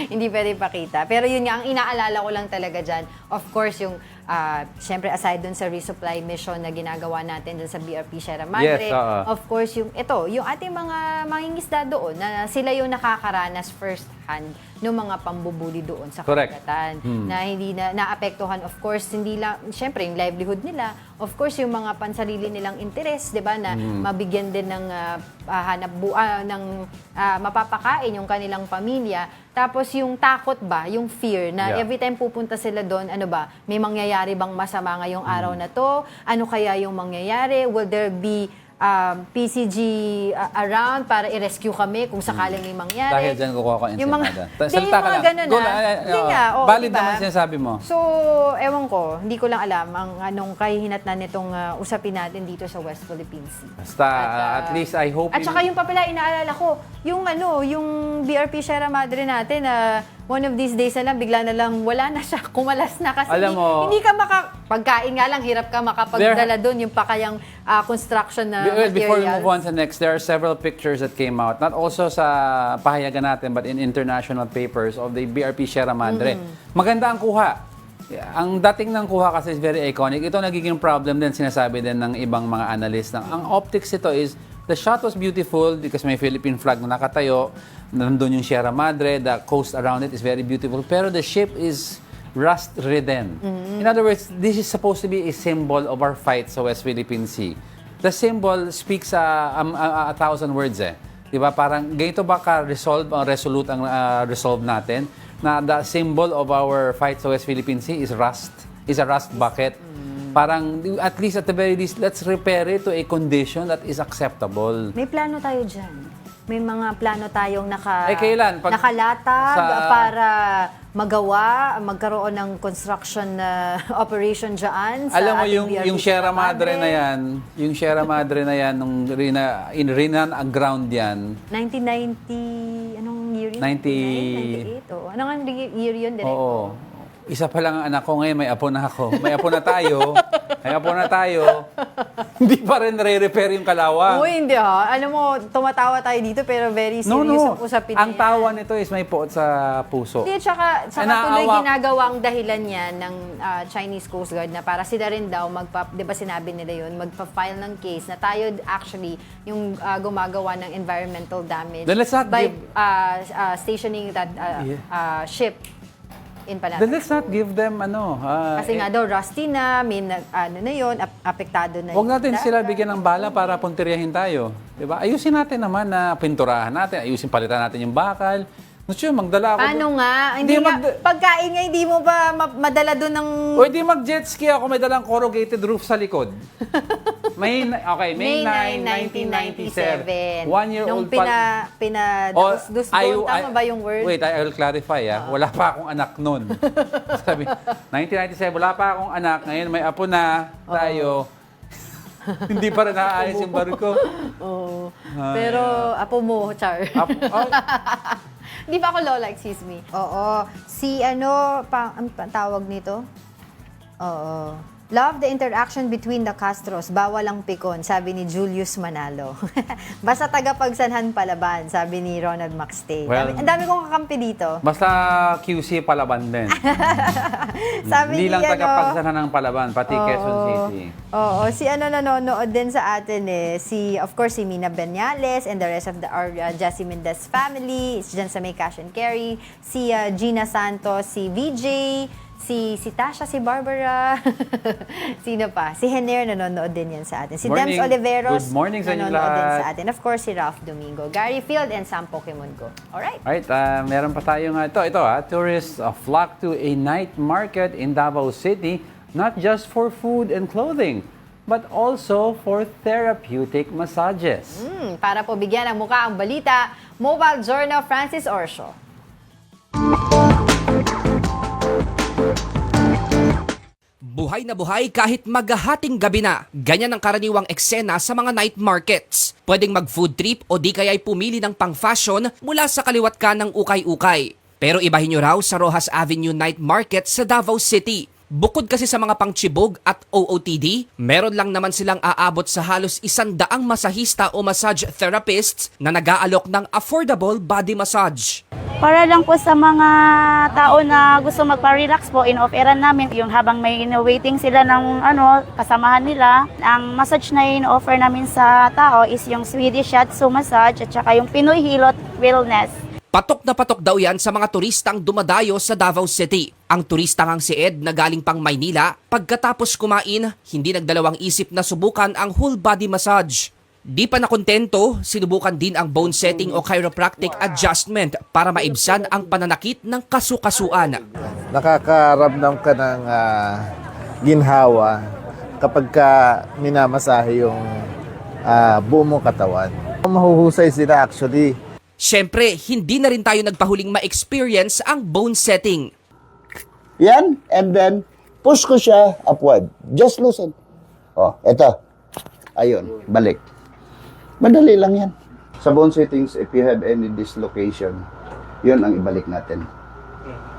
Speaker 2: Hindi pwede ipakita. Pero yun nga, ang inaalala ko lang talaga dyan, of course, yung syempre aside dun sa resupply mission na ginagawa natin dun sa BRP Sierra Madre,
Speaker 1: Yes,
Speaker 2: of course, yung ating mga mangingisda doon, na sila yung nakakaranas first hand ng mga pambubuli doon sa
Speaker 1: Correct.
Speaker 2: karagatan, na hindi naapektuhan, of course, hindi lang, syempre, yung livelihood nila, of course, yung mga pansarili nilang interest, di ba, na mabigyan din ng mapapakain yung kanilang pamilya. Tapos yung takot ba, yung fear na every time pupunta sila doon, ano ba, may mangyayari bang masama ngayong araw na to? Ano kaya yung mangyayari? Will there be PCG around para i-rescue kami kung sakaling may mangyari?
Speaker 1: Dahil dyan kukuha ko
Speaker 2: Yung mga,
Speaker 1: ensenada.
Speaker 2: yung mga ganun Hindi nga,
Speaker 1: valid
Speaker 2: diba?
Speaker 1: naman sinasabi mo.
Speaker 2: So, ewan ko, hindi ko lang alam ang anong kahihinatnan nitong usapin natin dito sa West Philippine Sea.
Speaker 1: Basta, at least I hope...
Speaker 2: At saka yung pa pala, inaalala ko, yung BRP Sierra Madre natin, one of these days na lang, bigla na lang, wala na siya, kumalas na kasi
Speaker 1: Alam mo,
Speaker 2: hindi ka pagkain nga lang, hirap ka makapagdala doon, yung pa kayang construction na materials.
Speaker 1: Before we move on to next, there are several pictures that came out, not also sa pahayagan natin, but in international papers of the BRP Sierra Madre. Maganda ang kuha. Ang dating ng kuha kasi is very iconic. Ito nagiging problem din, sinasabi din ng ibang mga analyst. Ang optics ito is, the shot was beautiful because may Philippine flag na nakatayo, nandun yung Sierra Madre, the coast around it is very beautiful, pero the ship is rust-ridden. In other words, this is supposed to be a symbol of our fight sa West Philippine Sea. The symbol speaks 1,000 words eh. Diba? Parang ganito ba resolute ang resolve natin na the symbol of our fight sa West Philippine Sea is a rust bucket. Parang at least at the very least, let's repair it to a condition that is acceptable.
Speaker 2: May plano tayo dyan. May mga plano tayong
Speaker 1: kailan?
Speaker 2: nakalatag para magkaroon ng construction operation dyan sa
Speaker 1: alam mo
Speaker 2: ating
Speaker 1: yung
Speaker 2: BRP
Speaker 1: Sierra Madre na yan, nung rinan ang ground yan.
Speaker 2: 1990, anong year yun?
Speaker 1: 90...
Speaker 2: 98? Anong year yun? Direct?
Speaker 1: Oo. Isa pa lang ang anak ko ngayon, may apo na ako. May apo na tayo. Hindi pa rin re-repair yung kalawang.
Speaker 2: Hindi ha. Alam mo, tumatawa tayo dito pero very serious ang usapin
Speaker 1: Ang
Speaker 2: niya.
Speaker 1: tawa nito is may poot sa puso.
Speaker 2: Hindi, tsaka tuloy ginagawang dahilan niya ng Chinese Coast Guard na para sila rin daw, di ba sinabi nila yun, magpa-file ng case na tayo actually yung gumagawa ng environmental damage by stationing that ship in Balita.
Speaker 1: Then let's not give them
Speaker 2: Kasi nga daw, rusty na, may apektado na.
Speaker 1: Huwag natin sila bigyan ng bala para puntiryahin tayo. Diba? Ayusin natin naman na pinturahan natin, palitan natin yung bakal. Magdala ako.
Speaker 2: Paano nga? Hindi nga, pagkain nga, hindi mo ba madala doon ng...
Speaker 1: O hindi mag-jet ski ako, may dalang corrugated roof sa likod. May 9, 1997. 1-year-old
Speaker 2: Nung pinadus doon, tama ba yung word?
Speaker 1: Wait, I will clarify. Wala pa akong anak nun. Sabi, 1997, wala pa akong anak. Ngayon may apo na tayo. Hindi pa rin naaayos yung barko.
Speaker 2: Oo. Pero apo mo, Char. Di ba ako lola, excuse me? Oo. Ang tawag nito? Oo. Love the interaction between the Castros. Bawal ang pikon, sabi ni Julius Manalo. Basta tagapagsanhan palaban, sabi ni Ronald Maxtay.
Speaker 1: Well,
Speaker 2: ang dami kong kakampi dito.
Speaker 1: Basta QC palaban din.
Speaker 2: Sabi
Speaker 1: Hindi lang tagapagsanhan ng palaban, pati Quezon City.
Speaker 2: Oo, nanonood din sa atin of course, si Mina Benyales and the rest of our Jessie Mendez family. It's dyan sa may cash and carry. Si Gina Santos, si VJ, si Tasha, si Barbara. Sino pa? Si Hener nanonood din yan sa atin. Si Dems Oliveros
Speaker 1: Good morning sa inyo
Speaker 2: nanonood din
Speaker 1: lahat.
Speaker 2: sa atin. Of course, si Ralph Domingo, Gary Field, and Sam Pokemon Go. Alright.
Speaker 1: Meron pa tayong tourists flock to a night market in Davao City, not just for food and clothing, but also for therapeutic massages.
Speaker 2: Para po bigyan ng mukha ang balita, Mobile Journal Francis Orsho.
Speaker 10: Buhay na buhay kahit maghahating gabi na. Ganyan ang karaniwang eksena sa mga night markets. Pwedeng mag-food trip o di kaya'y pumili ng pang-fashion mula sa kaliwat ka ng ukay-ukay. Pero ibahin nyo raw sa Rojas Avenue Night Market sa Davao City. Bukod kasi sa mga pangchibog at OOTD, meron lang naman silang aabot sa halos 100 masahista o massage therapists na nag-aalok ng affordable body massage.
Speaker 11: Para lang po sa mga tao na gusto magpa-relax po, in-offeran namin yung habang may waiting sila ng kasamahan nila. Ang massage na in-offer namin sa tao is yung Swedish Shiatsu massage at saka yung Pinoy Hilot Wellness.
Speaker 10: Patok na patok daw yan sa mga turistang dumadayo sa Davao City. Ang turista ngang si Ed na galing pang Maynila, pagkatapos kumain, hindi nagdalawang isip na subukan ang whole body massage. Di pa nakontento, sinubukan din ang bone setting o chiropractic adjustment para maibsan ang pananakit ng kasukasuan.
Speaker 12: Nakakaramdam ka ng ginhawa kapag ka minamasahe yung buong mong katawan. Mahuhusay sila actually.
Speaker 10: Siyempre, hindi na rin tayo nagpahuling ma-experience ang bone setting.
Speaker 13: Yan, and then push ko siya upward. Just loosen. Oh, eto. Ayun, balik. Madali lang yan. Sa bone settings, if you have any dislocation, yun ang ibalik natin.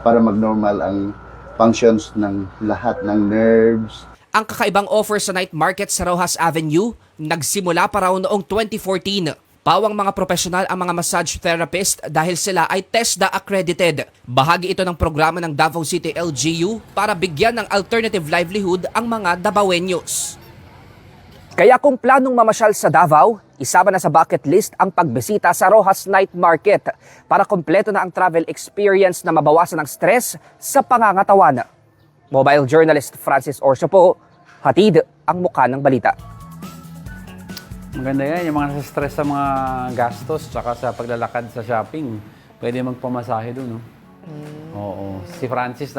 Speaker 13: Para mag-normal ang functions ng lahat ng nerves.
Speaker 10: Ang kakaibang offer sa night market sa Rojas Avenue, nagsimula pa raw noong 2014. Pawang mga profesional ang mga massage therapist dahil sila ay TESDA accredited. Bahagi ito ng programa ng Davao City LGU para bigyan ng alternative livelihood ang mga Davaoeños. Kaya kung planong mamasyal sa Davao, isama na sa bucket list ang pagbisita sa Rojas Night Market para kompleto na ang travel experience na mabawasan ang stress sa pangangatawan. Mobile journalist Francis Orso po, hatid ang mukha ng balita.
Speaker 1: Maganda yan, yung mga nasa-stress sa mga gastos tsaka sa paglalakad sa shopping. Pwede magpamasahe doon, no? Oo. Si Francis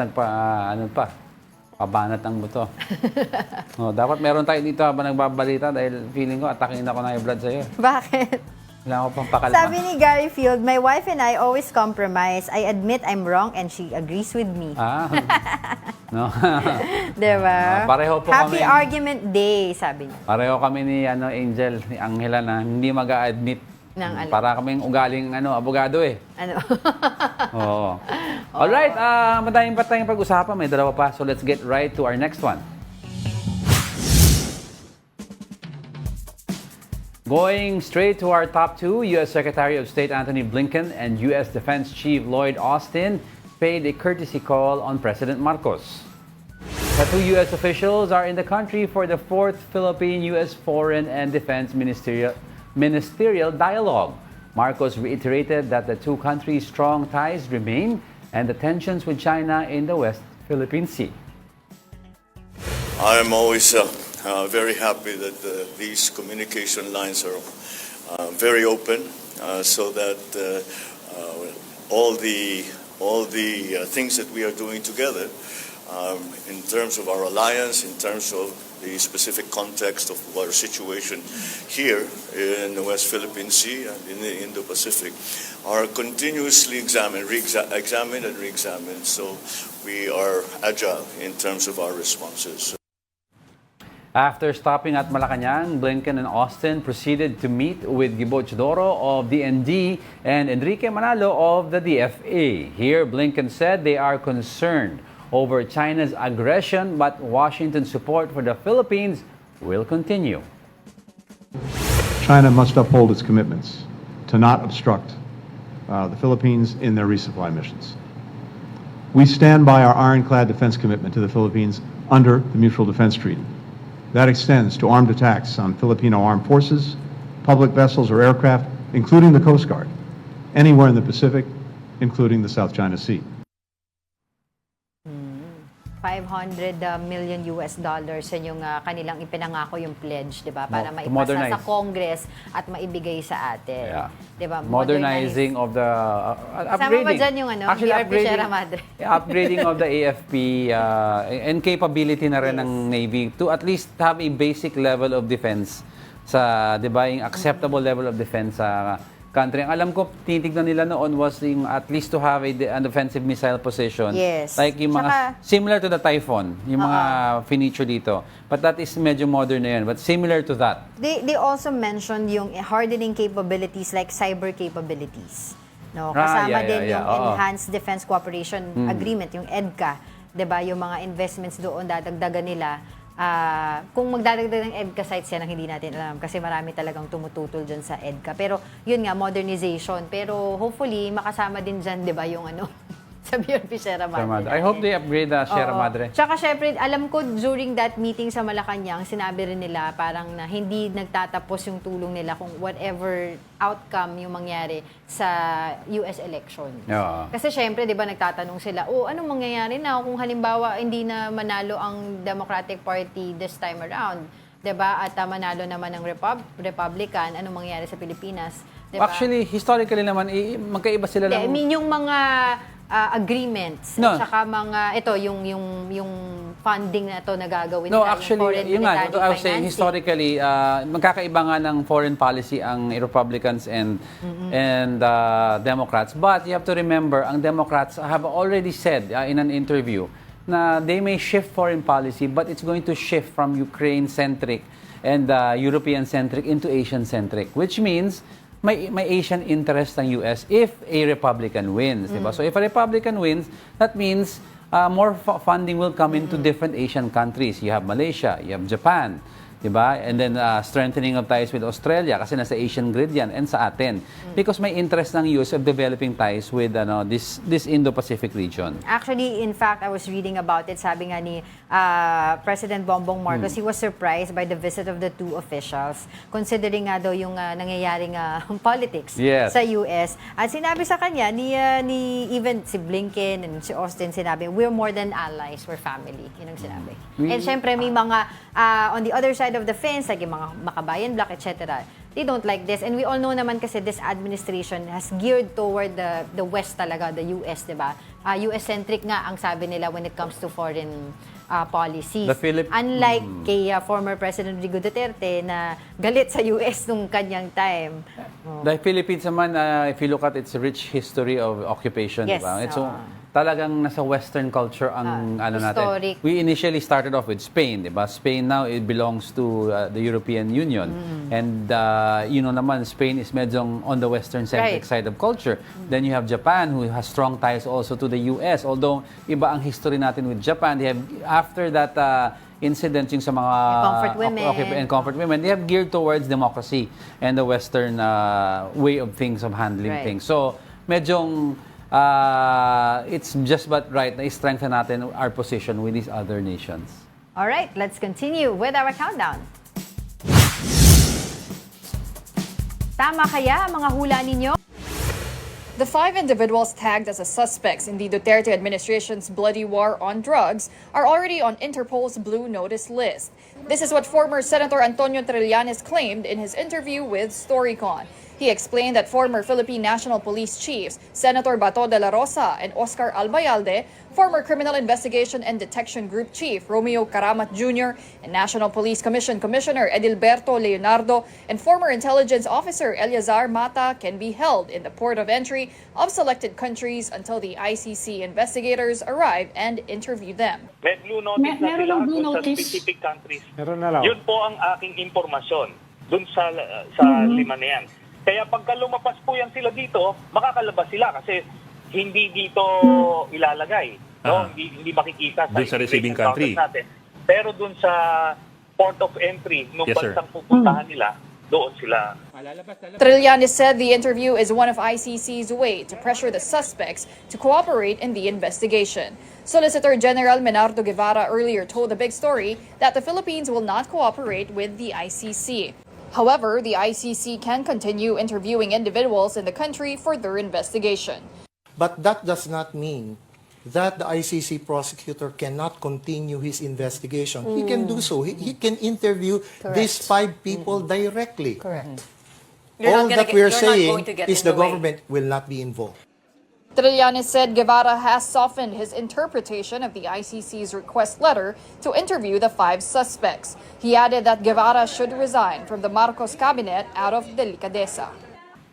Speaker 1: pabanat ang buto. Dapat meron tayo dito habang nagbabalita dahil feeling ko atakin ako ng blood sa'yo.
Speaker 2: Bakit?
Speaker 1: Wala ko pang pakalma.
Speaker 2: Sabi ni Gary Field, my wife and I always compromise. I admit I'm wrong and she agrees with me.
Speaker 1: No.
Speaker 2: Diba?
Speaker 1: Pareho po
Speaker 2: Happy
Speaker 1: kami.
Speaker 2: Argument Day, sabi niya.
Speaker 1: Pareho kami ni Angel, ni Angela na hindi mag-a-admit. Para kaming ugaling abogado eh. Oo. Alright, madaming pa tayong pag-usapan. May dalawa pa. So let's get right to our next one. Going straight to our top two, U.S. Secretary of State Antony Blinken and U.S. Defense Chief Lloyd Austin paid a courtesy call on President Marcos. The two U.S. officials are in the country for the fourth Philippine-U.S. Foreign and Defense Ministerial Dialogue. Marcos reiterated that the two countries' strong ties remain and the tensions with China in the West Philippine Sea.
Speaker 14: I'm always very happy that these communication lines are very open, so that all the things that we are doing together, in terms of our alliance, in terms of the specific context of our situation here in the West Philippine Sea and in the Indo-Pacific, are continuously examined and re-examined. So we are agile in terms of our responses.
Speaker 1: After stopping at Malacanang, Blinken and Austin proceeded to meet with Gibo Chodoro of DND and Enrique Manalo of the DFA. Here, Blinken said they are concerned over China's aggression, but Washington's support for the Philippines will continue.
Speaker 15: China must uphold its commitments to not obstruct the Philippines in their resupply missions. We stand by our ironclad defense commitment to the Philippines under the Mutual Defense Treaty. That extends to armed attacks on Filipino armed forces, public vessels or aircraft, including the Coast Guard, anywhere in the Pacific, including the South China Sea.
Speaker 2: $500 million yan yung kanilang ipinangako yung pledge, di ba? Para maipasa
Speaker 1: modernize
Speaker 2: sa Congress at maibigay sa atin.
Speaker 1: Yeah.
Speaker 2: Di ba?
Speaker 1: Modernizing of the
Speaker 2: Sama
Speaker 1: upgrading.
Speaker 2: ba dyan yung
Speaker 1: Actually,
Speaker 2: BRP Sierra Madre?
Speaker 1: Upgrading of the AFP and capability na rin ng Navy to at least have a basic level of defense sa, di ba, yung acceptable level of defense sa country. Ang alam ko, tinitignan nila noon was yung at least to have an offensive missile position.
Speaker 2: Yes.
Speaker 1: Like yung mga, similar to the Typhoon, yung mga finiture dito. But that is medyo modern na yan. But similar to that.
Speaker 2: They also mentioned yung hardening capabilities like cyber capabilities. No, kasama din
Speaker 1: yeah.
Speaker 2: yung Enhanced Defense Cooperation Agreement, yung EDCA, 'di ba? Yung mga investments doon dadagdagan nila. Kung magdadagdag ng EDCA sites yan ang hindi natin alam kasi marami talagang tumututol dyan sa EDCA. Pero yun nga, modernization. Pero hopefully makasama din dyan, 'di ba, yung sa PNP Sierra Madre.
Speaker 1: I hope they upgrade Sierra Madre.
Speaker 2: Tsaka syempre, alam ko during that meeting sa Malacanang, sinabi rin nila parang na hindi nagtatapos yung tulong nila kung whatever outcome yung mangyari sa US election. Kasi syempre, di ba, nagtatanong sila, anong mangyayari na kung halimbawa hindi na manalo ang Democratic Party this time around? Diba? At manalo naman ng Republican, anong mangyayari sa Pilipinas? Diba?
Speaker 1: Actually, historically naman, magkaiba sila lang.
Speaker 2: I mean, yung mga agreements at saka mga yung funding na ito na gagawin
Speaker 1: No,
Speaker 2: nila,
Speaker 1: actually,
Speaker 2: yung
Speaker 1: I was saying historically magkakaiba nga ng foreign policy ang Republicans and Democrats, but you have to remember ang Democrats have already said in an interview na they may shift foreign policy but it's going to shift from Ukraine-centric and European-centric into Asian-centric, which means may Asian interest ng US if a Republican wins, diba? So if a Republican wins, that means more funding will come into different Asian countries. You have Malaysia, you have Japan, diba? And then strengthening of ties with Australia kasi nasa Asian grid yan and sa atin. Because may interest ng US of developing ties with this Indo-Pacific region.
Speaker 2: Actually, in fact, I was reading about it. Sabi nga ni President Bongbong Marcos, he was surprised by the visit of the two officials considering nga daw yung nangyayaring politics sa US. At sinabi sa kanya ni even si Blinken and si Austin, sinabi, we're more than allies, we're family. Yun ang sinabi. And syempre, may mga on the other side of the fence, like yung mga Makabayan Bloc, etc. They don't like this. And we all know naman kasi this administration has geared toward the West talaga, the US, diba? US-centric nga ang sabi nila when it comes to foreign policies. Unlike kay former President Rodrigo Duterte na galit sa US nung kanyang time.
Speaker 1: The Philippines naman, if you look at its rich history of occupation, diba? It's talagang nasa Western culture ang natin. We initially started off with Spain, diba? Spain now, it belongs to the European Union. And naman, Spain is medyong on the Western-centric side of culture. Then you have Japan, who has strong ties also to the US. Although, iba ang history natin with Japan. They have, after that incident yung sa mga comfort women, they have geared towards democracy and the Western way of things, of handling things. So, medyong it's just but right na i-strengthen natin our position with these other nations.
Speaker 2: All right, let's continue with our countdown. Tama kaya ang mga hula ninyo?
Speaker 16: The 5 individuals tagged as suspects in the Duterte administration's bloody war on drugs are already on Interpol's Blue Notice list. This is what former Senator Antonio Trillanes claimed in his interview with Storycon. He explained that former Philippine National Police Chiefs Senator Bato de la Rosa and Oscar Albayalde, former Criminal Investigation and Detection Group Chief Romeo Karamat Jr., and National Police Commission Commissioner Edilberto Leonardo, and former Intelligence Officer Eleazar Mata can be held in the port of entry of selected countries until the ICC investigators arrive and interview them.
Speaker 17: May blue notice na sila sa specific countries. Yun po ang aking impormasyon dun sa lima na yan. Kaya pagka lumapas po yan sila dito, makakalabas sila kasi hindi dito ilalagay. No? Hindi makikita sa receiving country natin. Pero dun sa port of entry, nung bansang pupuntahan nila, doon sila.
Speaker 16: Trillanes said the interview is one of ICC's way to pressure the suspects to cooperate in the investigation. Solicitor General Menardo Guevara earlier told The Big Story that the Philippines will not cooperate with the ICC. However, the ICC can continue interviewing individuals in the country for their investigation.
Speaker 18: But that does not mean that the ICC prosecutor cannot continue his investigation. He can do so. He can interview these 5 people directly.
Speaker 19: Correct.
Speaker 18: All that we're saying is the government will not be involved.
Speaker 16: Trillanes said Guevara has softened his interpretation of the ICC's request letter to interview the 5 suspects. He added that Guevara should resign from the Marcos cabinet out of delicadeza.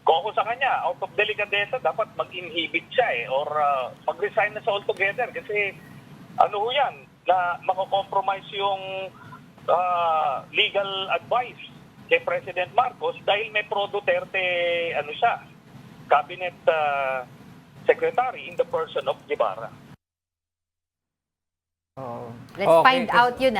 Speaker 17: Kung ako sa kanya, out of delicadeza, dapat mag-inhibit siya or mag-resign na sa altogether kasi ano ho yan, na makakompromise yung legal advice kay President Marcos dahil may pro-Duterte siya, cabinet secretary in the person of Guevara.
Speaker 2: Let's find out yun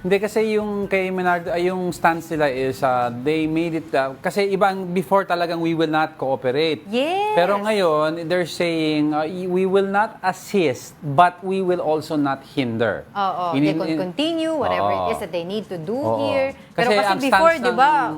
Speaker 1: Hindi kasi yung kay Menardo, yung stance nila is they made it, kasi ibang before talagang we will not cooperate.
Speaker 2: Yes.
Speaker 1: Pero ngayon, they're saying we will not assist, but we will also not hinder.
Speaker 2: They can continue whatever it is that they need to do here. Pero
Speaker 1: Kasi
Speaker 2: kasi
Speaker 1: ang
Speaker 2: before,
Speaker 1: stance
Speaker 2: di ba?
Speaker 1: ng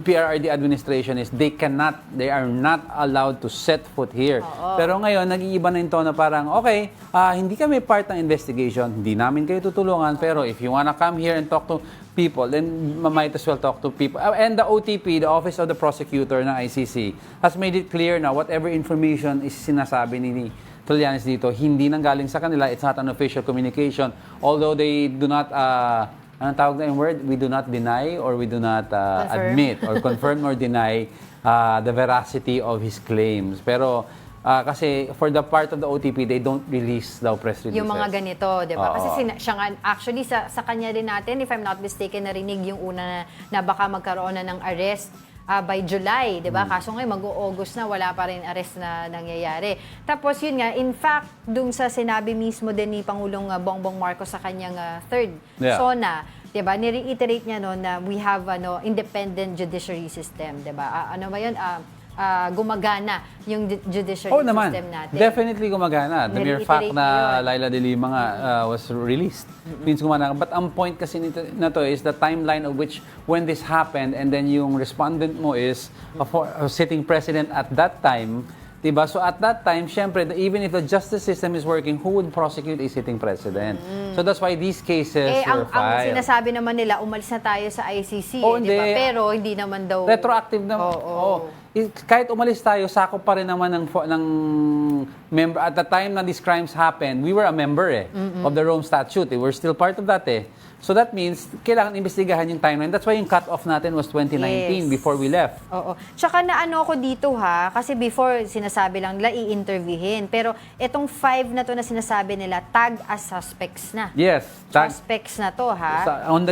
Speaker 1: PRRD administration is they are not allowed to set foot here. Pero ngayon, nag-iiba na yung tono, parang, okay, hindi kami part ng investigation, hindi namin kayo tutulungan, pero if you wanna come here and talk to people, then might as well talk to people. And the OTP, the Office of the Prosecutor ng ICC, has made it clear na whatever information is sinasabi ni Trillanes dito, hindi nang galing sa kanila, it's not an official communication, although they do not anong tawag na yung word? We do not deny or we do not admit or confirm or deny the veracity of his claims. Pero kasi for the part of the OTP, they don't release daw press releases.
Speaker 2: Yung mga ganito, di ba? Kasi siya nga, actually, sa kanya rin natin, if I'm not mistaken, narinig yung una na baka magkaroon na ng arrest by July, di ba? Kaso ngayon, mag-August na, wala pa rin arrest na nangyayari. Tapos yun nga, in fact, dun sa sinabi mismo din ni Pangulong Bongbong Marcos sa kanyang third SONA, di ba? Ni-reiterate niya no, na we have independent judiciary system, di ba? Ano ba yun? Gumagana yung judiciary system natin.
Speaker 1: Definitely gumagana. The mere fact na Laila de Lima nga was released means gumagana. But ang point kasi na to is the timeline of which when this happened and then yung respondent mo is a sitting president at that time, diba? So at that time, syempre, even if the justice system is working, who would prosecute a sitting president? So that's why these cases were
Speaker 2: ang
Speaker 1: filed.
Speaker 2: sinasabi naman nila, umalis na tayo sa ICC, di ba? Pero hindi naman daw...
Speaker 1: Retroactive naman. Kahit umalis tayo, sakop pa rin naman ng member. At the time na these crimes happened, we were a member of the Rome Statute. We were still part of that So that means, kailangan imbestigahan yung timeline. That's why yung cut-off natin was 2019 before we left.
Speaker 2: Tsaka na ano ko dito kasi before sinasabi lang nila i-interviewin. Pero itong 5 na to na sinasabi nila, tag as suspects na.
Speaker 1: Yes.
Speaker 2: Suspects na to
Speaker 1: On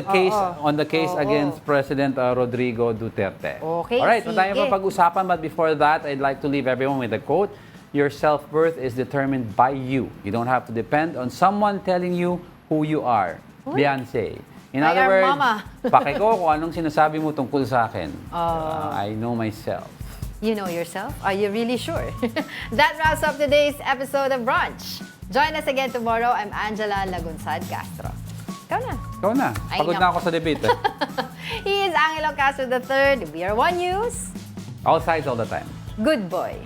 Speaker 1: the case against President Rodrigo Duterte.
Speaker 2: Okay,
Speaker 1: Alright,
Speaker 2: sige.
Speaker 1: tayo mapag-usapan. But before that, I'd like to leave everyone with a quote. Your self-worth is determined by you. You don't have to depend on someone telling you who you are. Beyonce. In other words, pake ko kung anong sinasabi mo tungkol sa akin. I know myself.
Speaker 2: You know yourself? Are you really sure? That wraps up today's episode of Brunch. Join us again tomorrow. I'm Angela Lagunzad-Castro.
Speaker 1: Ikaw na. Pagod na ako sa debate.
Speaker 2: He is Angelo Castro III. We are One News.
Speaker 1: All sides, all the time.
Speaker 2: Good boy.